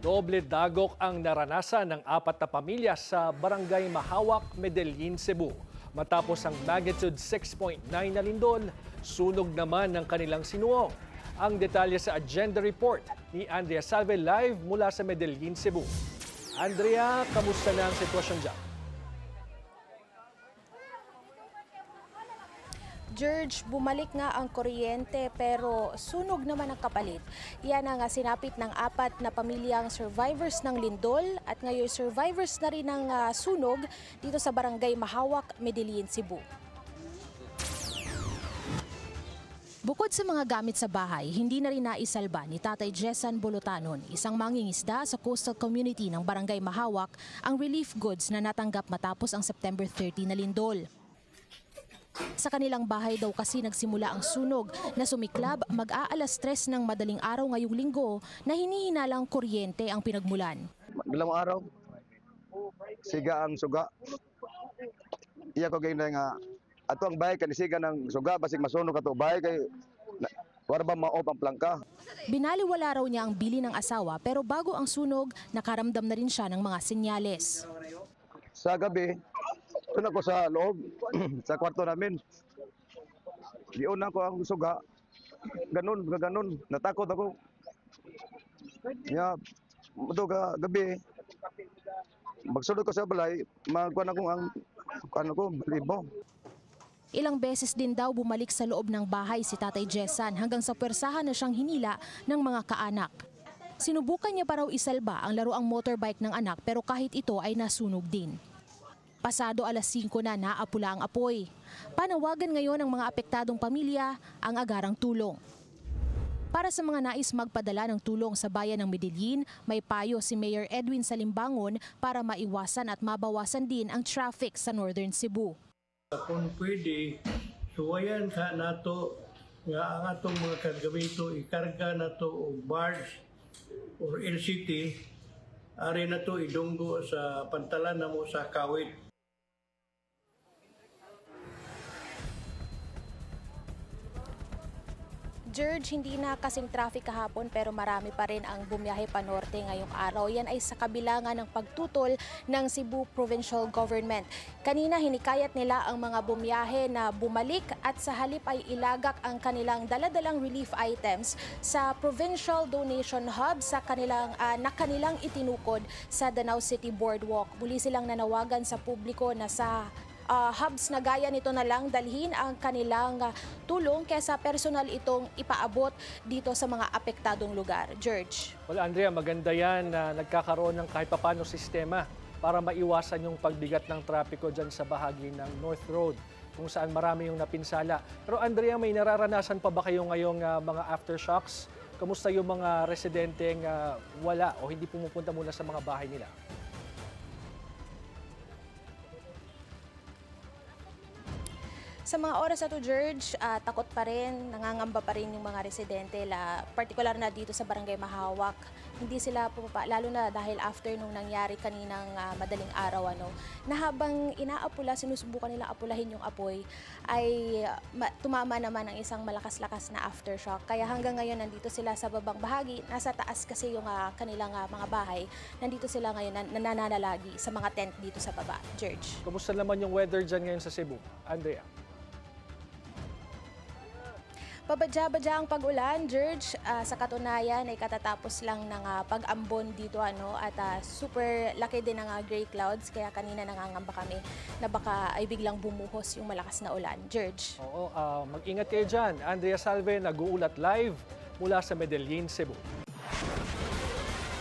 Doble dagok ang naranasan ng apat na pamilya sa Barangay Mahawak, Medellin, Cebu. Matapos ang magnitude 6.9 na lindol, sunog naman ng kanilang sinuong. Ang detalye sa agenda report ni Andrea Salve live mula sa Medellin, Cebu. Andrea, kamusta na ang sitwasyon dyan? George, bumalik nga ang kuryente pero sunog naman ang kapalit. Yan ang sinapit ng apat na pamilyang survivors ng lindol at ngayon survivors na rin ng sunog dito sa Barangay Mahawak, Medellin, Cebu. Bukod sa mga gamit sa bahay, hindi na rin naisalba ni Tatay Jessan Bolotanon, isang mangingisda sa coastal community ng Barangay Mahawak, ang relief goods na natanggap matapos ang September 30 na lindol. Sa kanilang bahay daw kasi nagsimula ang sunog na sumiklab mag-aalas 3 ng madaling araw ngayong linggo na hinihinalang kuryente ang pinagmulan. Dalawang araw, siga ang suga. Iya ko ganyan nga, ato ang bahay kanisiga ng suga, basig masunog ato bahay kay wala ba maop ang plangka. Binaliwala raw niya ang bili ng asawa pero bago ang sunog, nakaramdam na rin siya ng mga senyales. Sa gabi, doon ako sa loob, sa kwarto namin. Diyon ako ang suga. Ganun. Natakot ako. Ito gabi, magsunod ko sa balay, magkuhan ako balibo. Ilang beses din daw bumalik sa loob ng bahay si Tatay Jessan hanggang sa pwersahan na siyang hinila ng mga kaanak. Sinubukan niya pa raw isalba ang laruang motorbike ng anak pero kahit ito ay nasunog din. Pasado alas 5 na naapula ang apoy. Panawagan ngayon ng mga apektadong pamilya ang agarang tulong. Para sa mga nais magpadala ng tulong sa bayan ng Medellin, may payo si Mayor Edwin Salimbangon para maiwasan at mabawasan din ang traffic sa Northern Cebu. Kung pwede, suwayan ka nato nga ang atong mga kargamento ikarga nato og barge or LCT, ari nato idunggo sa pantalan namo sa Kawit. George, hindi na kasing traffic kahapon pero marami pa rin ang bumiyahe pa norte ngayong araw. Yan ay sa kabilangan ng pagtutol ng Cebu Provincial Government. Kanina hinikayat nila ang mga bumiyahe na bumalik at sa halip ay ilagak ang kanilang daladalang relief items sa Provincial Donation Hub na kanilang itinukod sa Danao City Boardwalk. Muli silang nanawagan sa publiko na sa hubs na gaya nito na lang dalhin ang kanilang tulong kesa personal itong ipaabot dito sa mga apektadong lugar. George. Well, Andrea, maganda yan na nagkakaroon ng kahit papano sistema para maiwasan yung pagbigat ng trapiko dyan sa bahagi ng North Road kung saan marami yung napinsala. Pero Andrea, may nararanasan pa ba kayo ngayong mga aftershocks? Kamusta yung mga residenteng wala o hindi pumupunta muna sa mga bahay nila? Sa mga oras na to, George, takot pa rin, nangangamba pa rin yung mga residente, partikular na dito sa Barangay Mahawak. Hindi sila pumapa, lalo na dahil after nung nangyari kaninang madaling araw, na habang inaapula, sinusubukan nilang apulahin yung apoy, ay tumama naman ang isang malakas-lakas na aftershock. Kaya hanggang ngayon, nandito sila sa babang bahagi, nasa taas kasi yung kanilang mga bahay, nandito sila ngayon nananalagi sa mga tent dito sa baba. George. Kumusta naman yung weather dyan ngayon sa Cebu? Andrea? Pabadya-badya ang pag-ulan, George. Sa katunayan ay katatapos lang ng pag-ambon dito at super laki din ng gray clouds kaya kanina nangangamba kami na baka ay biglang bumuhos yung malakas na ulan. George. Oo, mag-ingat kayo dyan. Andrea Salve, nag-uulat live mula sa Medellin, Cebu.